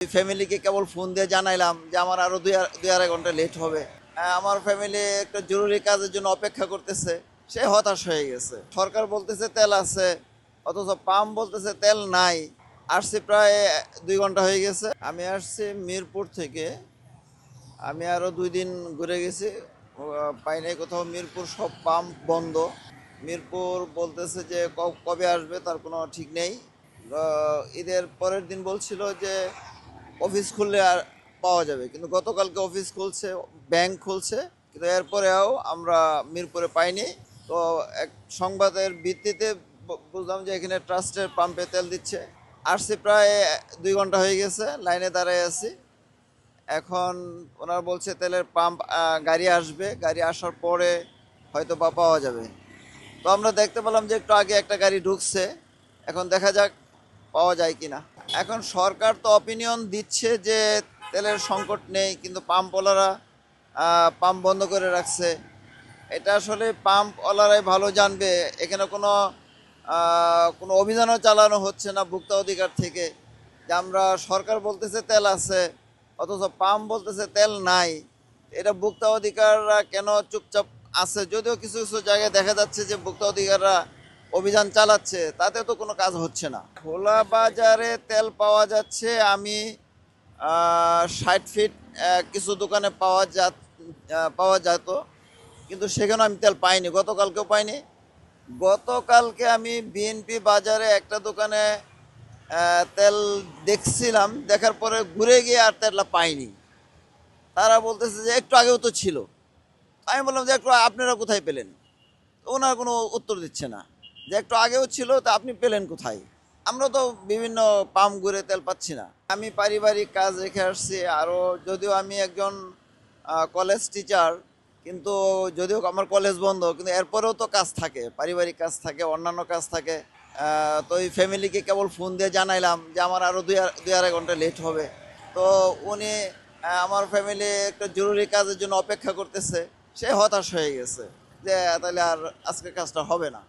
ফ্যামিলিকে কেবল ফোন দিয়ে জানাইলাম যে আমার আরো দুই আড়াই ঘন্টা লেট হবে। আমার ফ্যামিলি একটা জরুরি কাজের জন্য অপেক্ষা করতেছে, সে হতাশ হয়ে গেছে। সরকার বলতেছে তেল আছে, অথচ পাম্প বলতেছে তেল নাই। আসছি প্রায় 2 ঘন্টা হয়ে গেছে। আমি আসছি মিরপুর থেকে। আমি আরো 2 দিন ঘুরে গেছি, পাই নাই কোথাও। মিরপুর সব পাম্প বন্ধ। মিরপুর বলতেছে যে কবে আসবে তার কোনো ঠিক নেই। ঈদের পরের দিন বলছিল যে অফিস খুললে আর পাওয়া যাবে, কিন্তু গতকালকে অফিস খুলছে, ব্যাংক খুলছে, কিন্তু এরপরেও আমরা মিরপুরে পাইনি। তো এক সংবাদের ভিত্তিতে বুঝলাম যে এখানে ট্রাস্টের পাম্পে তেল দিচ্ছে। আসছি প্রায় 2 ঘন্টা হয়ে গেছে, লাইনে দাঁড়ায় আছি। এখন ওনারা বলছে তেলের পাম্প গাড়ি আসবে, গাড়ি আসার পরে হয়তো বা পাওয়া যাবে। তো আমরা দেখতে পেলাম যে একটু আগে একটা গাড়ি ঢুকছে, এখন দেখা যাক পাওয়া যায় কিনা। এখন সরকার তো অপিনিয়ন দিচ্ছে যে তেলের সংকট নেই, কিন্তু পাম্পওয়ালারা পাম্প বন্ধ করে রাখছে। এটা আসলে পাম্পওয়ালারাই ভালো জানবে। এখানে কোনো অভিযানও চালানো হচ্ছে না ভোক্তা অধিকার থেকে, যে আমরা সরকার বলতেছে তেল আছে, অথচ পাম্প বলতেছে তেল নাই। এটা ভোক্তা অধিকাররা কেন চুপচাপ আছে? যদিও কিছু কিছু জায়গায় দেখা যাচ্ছে যে ভোক্তা অধিকাররা অভিযান চালাচ্ছে, তাতে তো কোনো কাজ হচ্ছে না। খোলা বাজারে তেল পাওয়া যাচ্ছে। আমি 60 ফিট কিছু দোকানে পাওয়া যেত, কিন্তু সেখানে আমি তেল পাইনি, গতকালকেও পাইনি। গতকালকে আমি বিএনপি বাজারে একটা দোকানে তেল দেখছিলাম, দেখার পরে ঘুরে গিয়ে আর তেলটা পাইনি। তারা বলতেছে যে একটু আগেও তো ছিল। আমি বললাম যে একটু আপনারা কোথায় পেলেন? তো ওনার কোনো উত্তর দিচ্ছে না, যে একটু আগেও ছিল, তা আপনি পেলেন কোথায়? আমরা তো বিভিন্ন পাম্প ঘুরে তেল পাচ্ছি না। আমি পারিবারিক কাজ রেখে আসছি। আরও যদিও আমি একজন কলেজ টিচার, কিন্তু যদিও আমার কলেজ বন্ধ, কিন্তু এরপরেও তো কাজ থাকে, পারিবারিক কাজ থাকে, অন্যান্য কাজ থাকে। তো এই ফ্যামিলিকে কেবল ফোন দিয়ে জানাইলাম যে আমার আরও দুই আড়াই ঘন্টা লেট হবে। তো উনি আমার ফ্যামিলি একটা জরুরি কাজের জন্য অপেক্ষা করতেছে, সে হতাশ হয়ে গেছে যে তাহলে আর আজকের কাজটা হবে না।